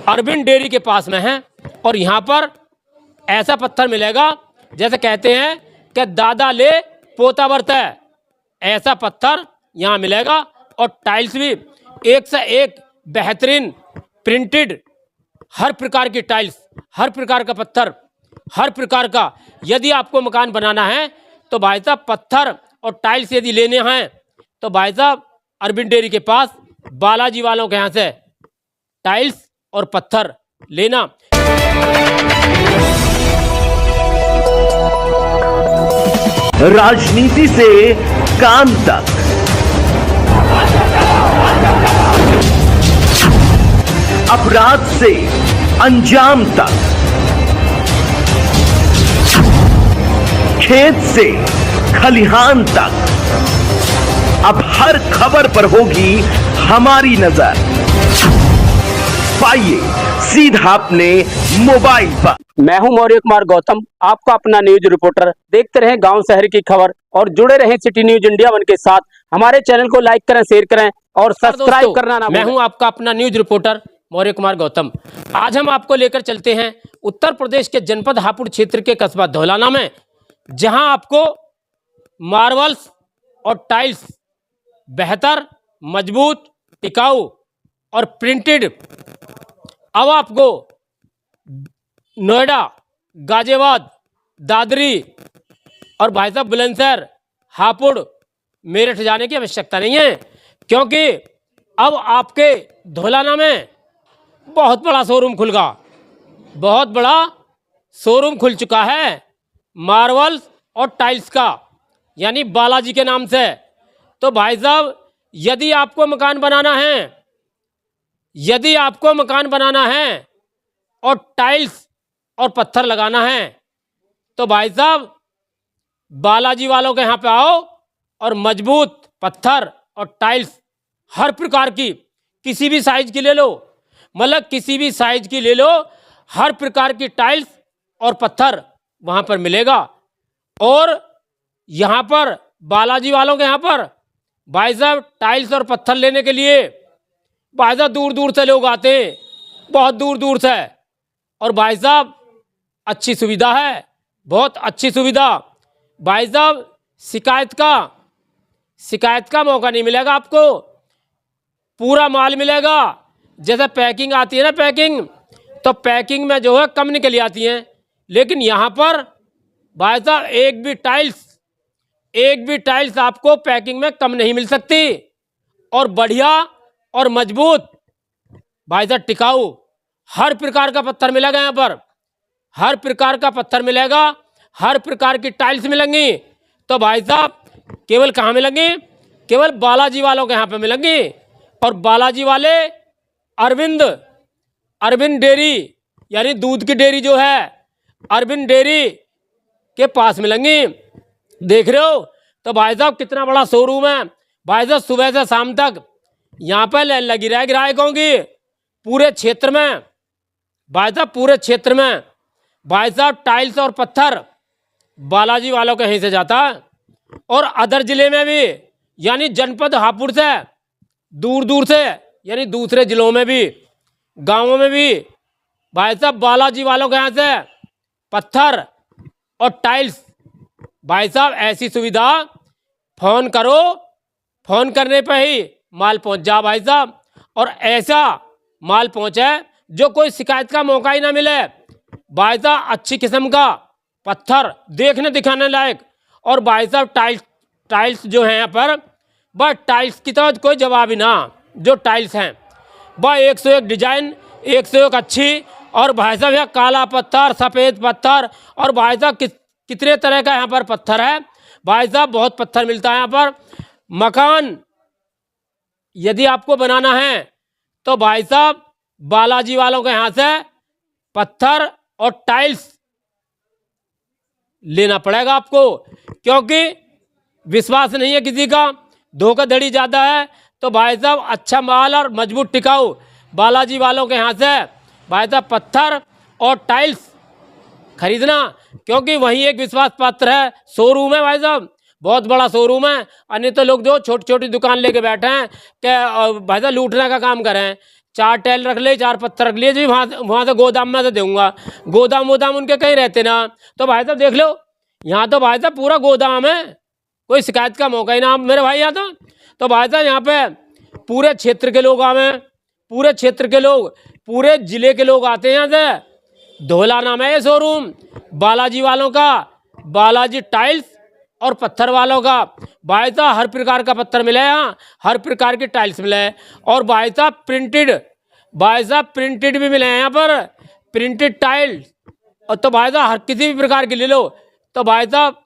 Arvind dairy के पास में है और यहाँ पर ऐसा पत्थर मिलेगा जैसे कहते हैं कि दादा ले पोता बरता है, ऐसा पत्थर यहाँ मिलेगा। और टाइल्स भी एक से एक बेहतरीन प्रिंटेड, हर प्रकार की टाइल्स, हर प्रकार का पत्थर, हर प्रकार का। यदि आपको मकान बनाना है तो भाई साहब पत्थर और टाइल्स यदि लेने हैं तो भाई साहब अरविंद डेयरी के पास बालाजी वालों के यहाँ से टाइल्स और पत्थर लेना। राजनीति से काम तक, अपराध से अंजाम तक, खेत से खलिहान तक, अब हर खबर पर होगी हमारी नजर। पाइए सीधा अपने मोबाइल पर। मैं हूं मौर्य कुमार गौतम, आपका अपना न्यूज रिपोर्टर। देखते रहें गांव शहर की खबर और जुड़े रहें सिटी न्यूज इंडिया वन के साथ। हमारे चैनल को लाइक करें, शेयर करें और सब्सक्राइब करना ना भूलें। मैं हूं आपका अपना न्यूज रिपोर्टर मौर्य कुमार गौतम। आज हम आपको लेकर चलते हैं उत्तर प्रदेश के जनपद हापुड़ क्षेत्र के कस्बा धौलाना में, जहां आपको मार्बल्स और टाइल्स बेहतर, मजबूत, टिकाऊ और प्रिंटेड अब आपको नोएडा, गाजियाबाद, दादरी और भाई साहब बुलंदशहर, हापुड़, मेरठ जाने की आवश्यकता नहीं है, क्योंकि अब आपके धौलाना में बहुत बड़ा शोरूम खुलगा। बहुत बड़ा शोरूम खुल चुका है मार्बल्स और टाइल्स का, यानी बालाजी के नाम से। तो भाई साहब यदि आपको मकान बनाना है, यदि आपको मकान बनाना है और टाइल्स और पत्थर लगाना है तो भाई साहब बालाजी वालों के यहाँ पे आओ और मजबूत पत्थर और टाइल्स हर प्रकार की, किसी भी साइज की ले लो, मतलब किसी भी साइज की ले लो, हर प्रकार की टाइल्स और पत्थर वहाँ पर मिलेगा। और यहाँ पर बालाजी वालों के यहाँ पर भाई साहब टाइल्स और पत्थर लेने के लिए भाई साहब दूर दूर से लोग आते हैं, बहुत दूर दूर से। और भाई साहब अच्छी सुविधा है, बहुत अच्छी सुविधा। भाई साहब शिकायत का मौका नहीं मिलेगा आपको, पूरा माल मिलेगा। जैसे पैकिंग आती है ना, पैकिंग, तो पैकिंग में जो है कम निकल आती हैं, लेकिन यहाँ पर भाई साहब एक भी टाइल्स आपको पैकिंग में कम नहीं मिल सकती। और बढ़िया और मजबूत, भाई साहब टिकाऊ, हर प्रकार का पत्थर मिलेगा यहाँ पर, हर प्रकार का पत्थर मिलेगा, हर प्रकार की टाइल्स मिलेंगी। तो भाई साहब केवल कहाँ मिलेंगी? केवल बालाजी वालों के यहाँ पे मिलेंगी। और बालाजी वाले अरविंद डेयरी, यानी दूध की डेयरी जो है, अरविंद डेयरी के पास मिलेंगी। देख रहे हो तो भाई साहब कितना बड़ा शोरूम है। भाई साहब सुबह से शाम तक यहाँ पर लगी रहे ग्राहकों की, पूरे क्षेत्र में। भाई साहब पूरे क्षेत्र में भाई साहब टाइल्स और पत्थर बालाजी वालों के यहीं से जाता है। और अदर जिले में भी, यानी जनपद हापुड़ से दूर दूर से, यानी दूसरे जिलों में भी, गांवों में भी भाई साहब बालाजी वालों के यहाँ से पत्थर और टाइल्स। भाई साहब ऐसी सुविधा, फोन करो, फोन करने पे ही माल पहुंच जा भाई साहब। और ऐसा माल पहुंचे जो कोई शिकायत का मौका ही ना मिले। भाई साहब अच्छी किस्म का पत्थर, देखने दिखाने लायक। और भाई साहब टाइल्स जो हैं यहाँ पर, बस टाइल्स की तो कोई जवाब ही ना। जो टाइल्स हैं बस 101 डिजाइन, 101 अच्छी। और भाई साहब यहाँ काला पत्थर, सफ़ेद पत्थर, और भाई साहब कितने तरह का यहाँ पर पत्थर है। भाई साहब बहुत पत्थर मिलता है यहाँ पर। मकान यदि आपको बनाना है तो भाई साहब बालाजी वालों के यहाँ से पत्थर और टाइल्स लेना पड़ेगा आपको, क्योंकि विश्वास नहीं है किसी का, धोखाधड़ी ज़्यादा है। तो भाई साहब अच्छा माल और मजबूत टिकाऊ बालाजी वालों के यहाँ से भाई साहब पत्थर और टाइल्स खरीदना, क्योंकि वही एक विश्वास पात्र है। शोरूम है भाई साहब, बहुत बड़ा शोरूम है। अन्य तो लोग जो छोटी छोटी दुकान लेके बैठे हैं कि भाई साहब लूटने का काम करें, 4 टाइल रख ले, 4 पत्थर रख लिए जी, वहाँ से गोदाम में से दूंगा। गोदाम वोदाम उनके कहीं रहते ना। तो भाई साहब देख लो, यहाँ तो भाई साहब पूरा गोदाम है, कोई शिकायत का मौका ही ना मेरे भाई यहाँ तो भाई साहब यहाँ पे पूरे क्षेत्र के लोग आवे, पूरे क्षेत्र के लोग, पूरे जिले के लोग आते हैं यहाँ से। धोला नाम है ये शोरूम बालाजी वालों का, बालाजी टाइल्स और पत्थर वालों का। भाई साहब हर प्रकार का पत्थर मिले यहाँ, हर प्रकार की टाइल्स मिले, और भाई साहब प्रिंटेड भी मिले हैं यहाँ पर, प्रिंटेड टाइल्स। और तो भाई साहब हर किसी भी प्रकार की ले लो। तो भाई साहब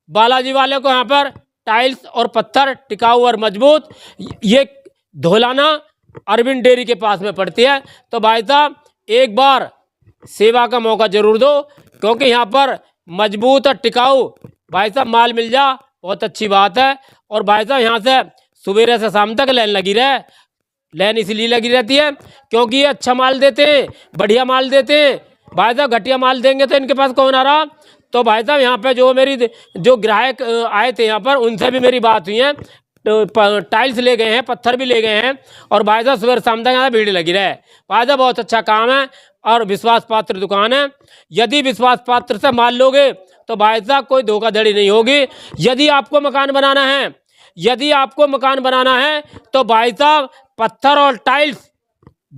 बालाजी वाले को यहाँ पर टाइल्स और पत्थर टिकाऊ और मजबूत, ये धोलाना अरविंद डेयरी के पास में पड़ती है। तो भाई साहब एक बार सेवा का मौका जरूर दो, क्योंकि यहाँ पर मजबूत और टिकाऊ भाई साहब माल मिल जा, बहुत अच्छी बात है। और भाई साहब यहाँ से सुबह से शाम तक लाइन लगी रहे, लाइन इसलिए लगी रहती है क्योंकि ये अच्छा माल देते हैं, बढ़िया माल देते हैं। भाई साहब घटिया माल देंगे तो इनके पास कौन आ रहा। तो भाई साहब यहाँ पे जो ग्राहक आए थे यहाँ पर, उनसे भी मेरी बात हुई है, तो टाइल्स ले गए हैं, पत्थर भी ले गए हैं, और भाई साहब सुबह शाम तक यहाँ भीड़ लगी रहे। भाई साहब बहुत अच्छा काम है और विश्वास पात्र दुकान है। यदि विश्वास पात्र से माल लोगे तो भाई साहब कोई धोखाधड़ी नहीं होगी। यदि आपको मकान बनाना है तो भाई साहब पत्थर और टाइल्स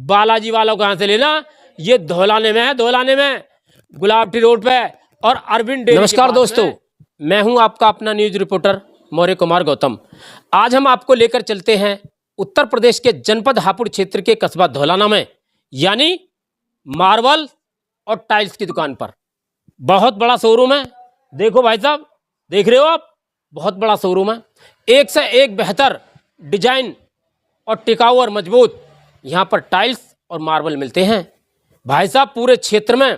बालाजी वालों को यहाँ से लेना। ये धौलाने में है, धौलाने में गुलाबटी रोड पे और अरविंद डेयरी। नमस्कार दोस्तों, मैं हूं आपका अपना न्यूज रिपोर्टर मौर्य कुमार गौतम। आज हम आपको लेकर चलते हैं उत्तर प्रदेश के जनपद हापुड़ क्षेत्र के कस्बा धौलाना में, यानी मार्बल और टाइल्स की दुकान पर। बहुत बड़ा शोरूम है, देखो भाई साहब, देख रहे हो आप, बहुत बड़ा शोरूम है। एक से एक बेहतर डिजाइन और टिकाऊ और मजबूत यहाँ पर टाइल्स और मार्बल मिलते हैं। भाई साहब पूरे क्षेत्र में,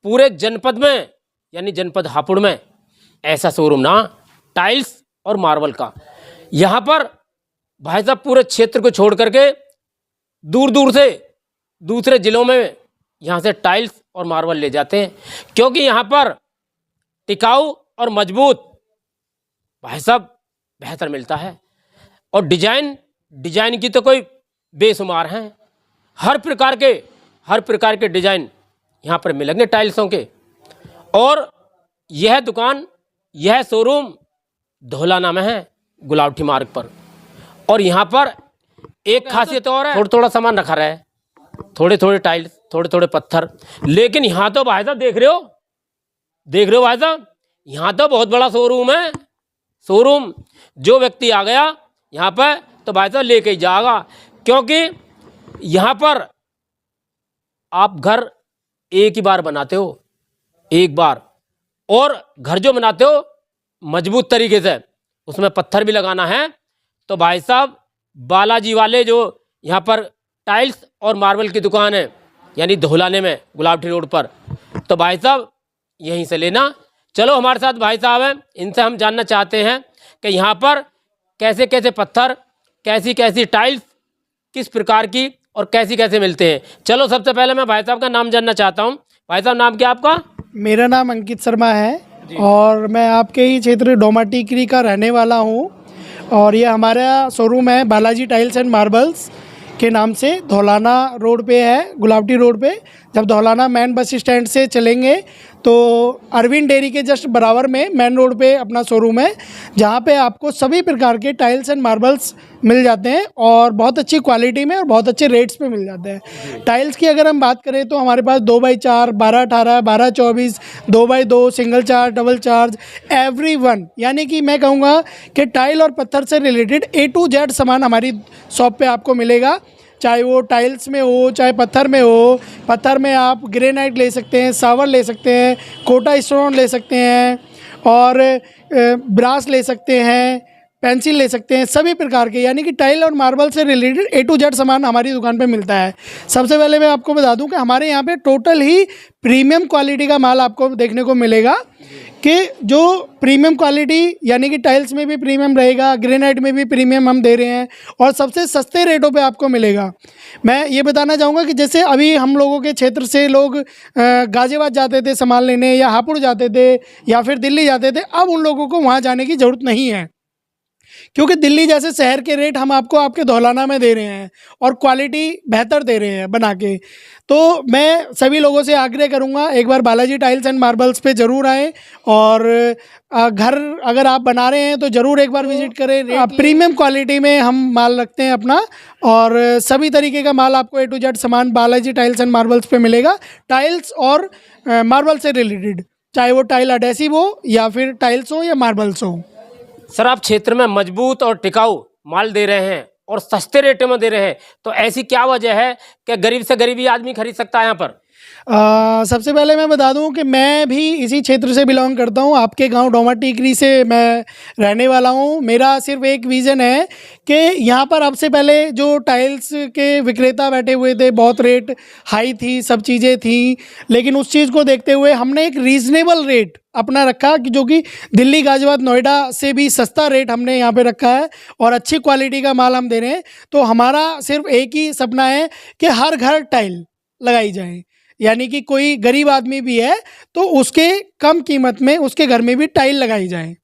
पूरे जनपद में, यानी जनपद हापुड़ में ऐसा शोरूम ना टाइल्स और मार्बल का। यहाँ पर भाई साहब पूरे क्षेत्र को छोड़ करके दूर दूर से दूसरे जिलों में यहाँ से टाइल्स और मार्बल ले जाते हैं, क्योंकि यहाँ पर टिकाऊ और मजबूत भाई साहब बेहतर मिलता है। और डिजाइन की तो कोई बेशुमार हैं, हर प्रकार के डिजाइन यहाँ पर मिलेंगे टाइल्सों के। और यह दुकान, यह शोरूम धौलाना में है, गुलावटी मार्ग पर। और यहाँ पर एक खासियत और है, थोड़ा सामान रखा रहा है, थोड़े टाइल्स, थोड़े पत्थर। लेकिन यहाँ तो भाई साहब देख रहे हो भाई साहब, यहाँ तो बहुत बड़ा शोरूम है। शोरूम जो व्यक्ति आ गया यहाँ पर तो भाई साहब लेके ही जाएगा, क्योंकि यहाँ पर आप घर एक ही बार बनाते हो, एक बार, और घर जो बनाते हो मजबूत तरीके से, उसमें पत्थर भी लगाना है। तो भाई साहब बालाजी वाले जो यहाँ पर टाइल्स और मार्बल की दुकान है, यानी धौलाने में गुलाबटी रोड पर, तो भाई साहब यहीं से लेना। चलो हमारे साथ भाई साहब हैं, इनसे हम जानना चाहते हैं कि यहाँ पर कैसे कैसे पत्थर, कैसी कैसी टाइल्स, किस प्रकार की और कैसे मिलते हैं। चलो सबसे पहले मैं भाई साहब का नाम जानना चाहता हूँ। भाई साहब नाम क्या आपका? मेरा नाम अंकित शर्मा है और मैं आपके ही क्षेत्र डोमा टीकरी का रहने वाला हूँ। और ये हमारा शोरूम है बालाजी टाइल्स एंड मार्बल्स के नाम से, धौलाना रोड पे है, गुलाबटी रोड पे। जब धौलाना मेन बस स्टैंड से चलेंगे तो अरविंद डेयरी के जस्ट बराबर में मेन रोड पे अपना शोरूम है, जहाँ पे आपको सभी प्रकार के टाइल्स एंड मार्बल्स मिल जाते हैं और बहुत अच्छी क्वालिटी में और बहुत अच्छे रेट्स पे मिल जाते हैं। टाइल्स की अगर हम बात करें तो हमारे पास 2x4, 12x18, 12x24, 2x2, single charge, double charge, everyone, यानी कि मैं कहूँगा कि टाइल और पत्थर से रिलेटेड A to Z सामान हमारी शॉप पे आपको मिलेगा। चाहे वो टाइल्स में हो, चाहे पत्थर में हो। पत्थर में आप ग्रेनाइट ले सकते हैं, सावर ले सकते हैं, कोटा स्टोन ले सकते हैं, और ब्रास ले सकते हैं, पेंसिल ले सकते हैं, सभी प्रकार के, यानी कि टाइल और मार्बल से रिलेटेड A to Z सामान हमारी दुकान पे मिलता है। सबसे पहले मैं आपको बता दूं कि हमारे यहाँ पे टोटल ही प्रीमियम क्वालिटी का माल आपको देखने को मिलेगा, कि जो प्रीमियम क्वालिटी, यानी कि टाइल्स में भी प्रीमियम रहेगा, ग्रेनाइट में भी प्रीमियम हम दे रहे हैं, और सबसे सस्ते रेटों पे आपको मिलेगा। मैं ये बताना चाहूँगा कि जैसे अभी हम लोगों के क्षेत्र से लोग गाज़ियाबाद जाते थे सामान लेने, या हापुड़ जाते थे, या फिर दिल्ली जाते थे, अब उन लोगों को वहाँ जाने की ज़रूरत नहीं है, क्योंकि दिल्ली जैसे शहर के रेट हम आपको आपके धौलाना में दे रहे हैं और क्वालिटी बेहतर दे रहे हैं बना के। तो मैं सभी लोगों से आग्रह करूंगा, एक बार बालाजी टाइल्स एंड मार्बल्स पे ज़रूर आएँ और घर अगर आप बना रहे हैं तो ज़रूर एक बार विजिट करें। प्रीमियम क्वालिटी में हम माल रखते हैं अपना, और सभी तरीके का माल आपको A to Z सामान बालाजी टाइल्स एंड मार्बल्स पे मिलेगा। टाइल्स और मार्बल से रिलेटेड, चाहे वो टाइल अडेसिव हो या फिर टाइल्स हो या मार्बल्स हो। सर आप क्षेत्र में मजबूत और टिकाऊ माल दे रहे हैं और सस्ते रेट में दे रहे हैं, तो ऐसी क्या वजह है कि गरीब से गरीबी आदमी खरीद सकता है यहाँ पर? सबसे पहले मैं बता दूं कि मैं भी इसी क्षेत्र से बिलोंग करता हूं। आपके गांव डोमा टीकरी से मैं रहने वाला हूं। मेरा सिर्फ एक विज़न है कि यहाँ पर अब से पहले जो टाइल्स के विक्रेता बैठे हुए थे, बहुत रेट हाई थी, सब चीज़ें थी, लेकिन उस चीज़ को देखते हुए हमने एक रीज़नेबल रेट अपना रखा कि जो कि दिल्ली, गाजियाबाद, नोएडा से भी सस्ता रेट हमने यहाँ पे रखा है और अच्छी क्वालिटी का माल हम दे रहे हैं। तो हमारा सिर्फ एक ही सपना है कि हर घर टाइल लगाई जाए, यानी कि कोई गरीब आदमी भी है तो उसके कम कीमत में उसके घर में भी टाइल लगाई जाए।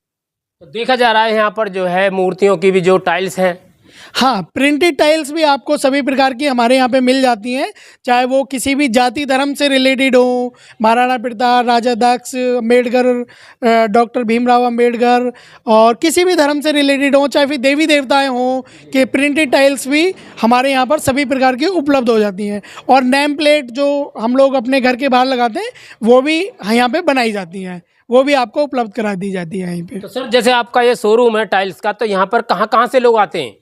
तो देखा जा रहा है यहाँ पर जो है मूर्तियों की भी जो टाइल्स हैं, हाँ, प्रिंटेड टाइल्स भी आपको सभी प्रकार की हमारे यहाँ पे मिल जाती हैं, चाहे वो किसी भी जाति धर्म से रिलेटेड हो, महाराणा प्रताप, राजा दक्ष, अम्बेडकर, डॉक्टर भीमराव अम्बेडकर, और किसी भी धर्म से रिलेटेड हो, चाहे फिर देवी देवताएं हों, कि प्रिंटेड टाइल्स भी हमारे यहाँ पर सभी प्रकार की उपलब्ध हो जाती हैं। और नेम प्लेट जो हम लोग अपने घर के बाहर लगाते हैं वो भी यहाँ पे बनाई जाती हैं, वो भी आपको उपलब्ध करा दी जाती है यहीं पे। तो सर जैसे आपका ये शोरूम है टाइल्स का, तो यहाँ पर कहाँ से लोग आते हैं?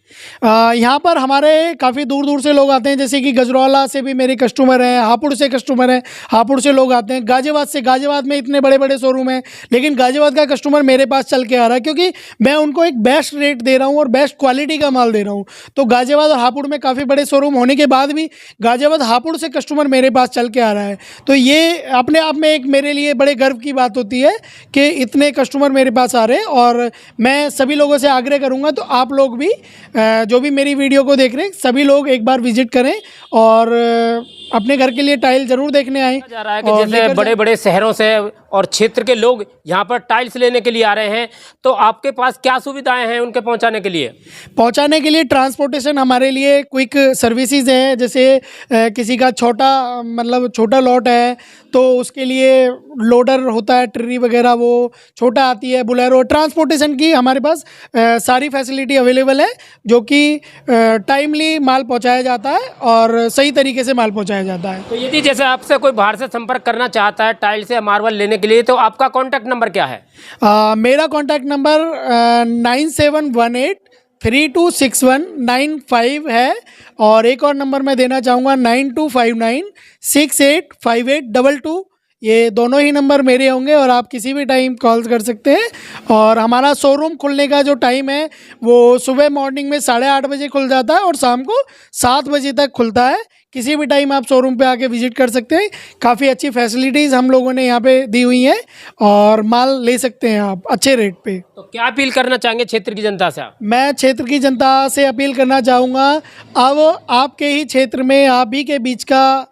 यहाँ पर हमारे काफ़ी दूर दूर से लोग आते हैं, जैसे कि गजरौला से भी मेरे कस्टमर हैं, हापुड़ से कस्टमर हैं, हापुड़ से लोग आते हैं, गाजियाबाद से, गाजियाबाद में इतने बड़े बड़े शोरूम हैं, लेकिन गाजियाबाद का कस्टमर मेरे पास चल के आ रहा है क्योंकि मैं उनको एक बेस्ट रेट दे रहा हूँ और बेस्ट क्वालिटी का माल दे रहा हूँ। तो गाजियाबाद और हापुड़ में काफ़ी बड़े शोरूम होने के बाद भी गाजियाबाद हापुड़ से कस्टमर मेरे पास चल के आ रहा है। तो ये अपने आप में एक मेरे लिए बड़े गर्व की बात होती है कि इतने कस्टमर मेरे पास आ रहे हैं। और मैं सभी लोगों से आग्रह करूँगा, तो आप लोग भी जो भी मेरी वीडियो को देख रहे हैं सभी लोग एक बार विजिट करें और अपने घर के लिए टाइल जरूर देखने आए। जा रहा है कि जैसे बड़े बड़े शहरों से और क्षेत्र के लोग यहाँ पर टाइल्स लेने के लिए आ रहे हैं, तो आपके पास क्या सुविधाएं हैं उनके पहुँचाने के लिए? पहुँचाने के लिए ट्रांसपोर्टेशन हमारे लिए क्विक सर्विसेज है। जैसे किसी का छोटा लॉट है तो उसके लिए लोडर होता है, ट्री वगैरह वो छोटा आती है, बुलेरो। ट्रांसपोर्टेशन की हमारे पास सारी फैसिलिटी अवेलेबल है, जो कि टाइमली माल पहुंचाया जाता है और सही तरीके से माल पहुंचाया जाता है। तो यदि जैसे आपसे कोई बाहर से संपर्क करना चाहता है टाइल्स या मार्बल लेने के लिए, तो आपका कॉन्टैक्ट नंबर क्या है? मेरा कॉन्टैक्ट नंबर 9718326195 है, और एक और नंबर मैं देना चाहूँगा 9259685822। ये दोनों ही नंबर मेरे होंगे और आप किसी भी टाइम कॉल कर सकते हैं। और हमारा शोरूम खुलने का जो टाइम है वो सुबह मॉर्निंग में 8:30 बजे खुल जाता है और शाम को 7 बजे तक खुलता है। किसी भी टाइम आप शोरूम पे आके विजिट कर सकते हैं। काफ़ी अच्छी फैसिलिटीज़ हम लोगों ने यहाँ पे दी हुई हैं और माल ले सकते हैं आप अच्छे रेट पे। तो क्या अपील करना चाहेंगे क्षेत्र की जनता से आप? मैं क्षेत्र की जनता से अपील करना चाहूँगा, अब आपके ही क्षेत्र में आप ही के बीच का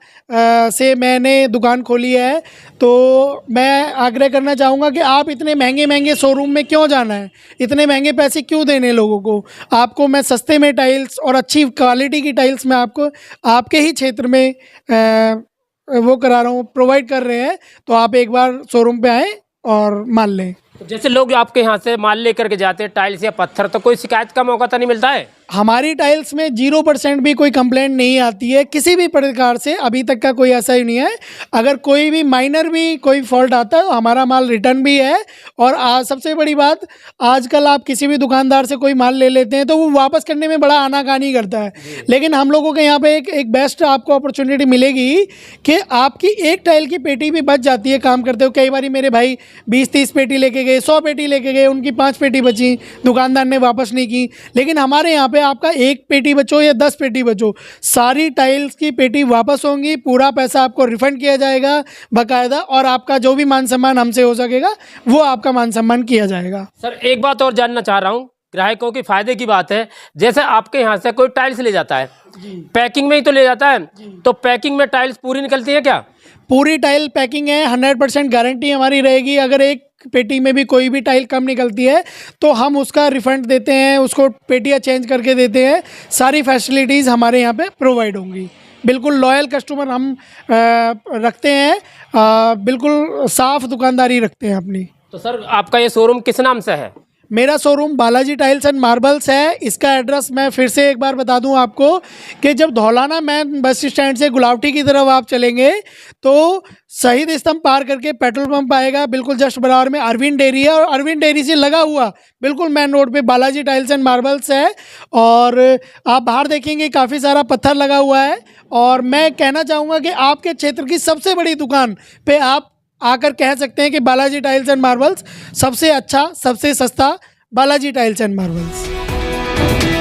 से मैंने दुकान खोली है, तो मैं आग्रह करना चाहूँगा कि आप इतने महंगे महंगे शोरूम में क्यों जाना है, इतने महंगे पैसे क्यों देने लोगों को। आपको मैं सस्ते में टाइल्स और अच्छी क्वालिटी की टाइल्स मैं आपको आपके ही क्षेत्र में वो करा रहा हूँ, प्रोवाइड कर रहे हैं। तो आप एक बार शोरूम पे आएँ और माल लें। जैसे लोग आपके यहाँ से माल लेकर के जाते हैं टाइल्स या पत्थर, तो कोई शिकायत का मौका तो नहीं मिलता है? हमारी टाइल्स में 0% भी कोई कंप्लेंट नहीं आती है किसी भी प्रकार से, अभी तक का कोई ऐसा ही नहीं है। अगर कोई भी माइनर भी कोई फॉल्ट आता है तो हमारा माल रिटर्न भी है। और सबसे बड़ी बात, आजकल आप किसी भी दुकानदार से कोई माल ले लेते हैं तो वो वापस करने में बड़ा आनाकानी करता है, लेकिन हम लोगों के यहाँ पे एक बेस्ट आपको अपॉर्चुनिटी मिलेगी कि आपकी एक टाइल की पेटी भी बच जाती है काम करते हो। कई बार मेरे भाई 20-30 पेटी लेके गए, 100 पेटी लेके गए, उनकी 5 पेटी बची, दुकानदार ने वापस नहीं की। लेकिन हमारे यहाँ पे आपका 1 पेटी बचो या 10 पेटी बचो, सारी टाइल्स की पेटी वापस होंगी, पूरा पैसा आपको रिफंड किया जाएगा बाकायदा, और आपका जो भी मान सम्मान हमसे हो सकेगा वो आपका मान सम्मान किया जाएगा। सर एक बात और जानना चाह रहा हूँ, ग्राहकों के फायदे की बात है, जैसे आपके यहाँ से कोई टाइल्स ले जाता है, पैकिंग में ही तो ले जाता है, तो पैकिंग में टाइल्स पूरी निकलती है क्या? पूरी टाइल पैकिंग है, 100% गारंटी हमारी रहेगी। अगर एक पेटी में भी कोई भी टाइल कम निकलती है तो हम उसका रिफंड देते हैं, उसको पेटियाँ चेंज करके देते हैं। सारी फैसिलिटीज़ हमारे यहाँ पे प्रोवाइड होंगी। बिल्कुल लॉयल कस्टमर हम रखते हैं, बिल्कुल साफ़ दुकानदारी रखते हैं अपनी। तो सर आपका ये शोरूम किस नाम से है? मेरा showroom Balaji tiles and marbles है। इसका एड्रेस मैं फिर से एक बार बता दूं आपको कि जब धौलाना मैन बस स्टैंड से गुलावटी की तरफ आप चलेंगे तो शहीद स्तंभ पार करके पेट्रोल पंप आएगा, बिल्कुल जस्ट बराबर में अरविंद डेयरी है और अरविंद डेयरी से लगा हुआ बिल्कुल मेन रोड पे बालाजी टाइल्स एंड मार्बल्स है। और आप बाहर देखेंगे काफ़ी सारा पत्थर लगा हुआ है और मैं कहना चाहूँगा कि आपके क्षेत्र की सबसे बड़ी दुकान पे आप आकर कह सकते हैं कि बालाजी टाइल्स एंड मार्बल्स सबसे अच्छा, सबसे सस्ता बालाजी टाइल्स एंड मार्बल्स।